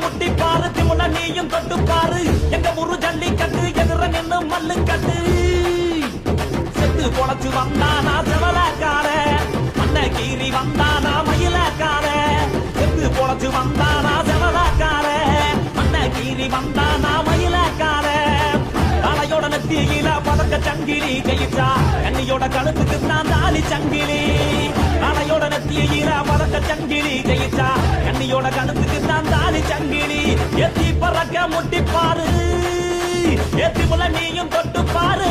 முட்டி பாரு திமுல நீயும் தொட்டு பாரு எங்க ஊரு ஜல்லிக்கட்டு எதிர நின்னு மல்லு கட்டு செத்து பொழைச்சு வந்தானா செவலக்கார மண்ண கீறி வந்தானா மயிலக்கார செத்து பொழைச்சு வந்தானா செவலக்கார மண்ண கீறி வந்தானா மயிலக்கார தலையோட நெத்தியில பதக்க சங்கிலி ஜெயிச்சா கண்ணியோட கழுத்துக்கு தான் தாலி சங்கிலி தலையோட நெத்தியில பதக்க சங்கிலி ஜெயிச்சா கண்ணியோட கழுத்துக்கு தான் தாலி சங்கிலி எத்தி பறக்க முட்டி பாரு ஏத்தி முல நீயும் தொட்டு பாரு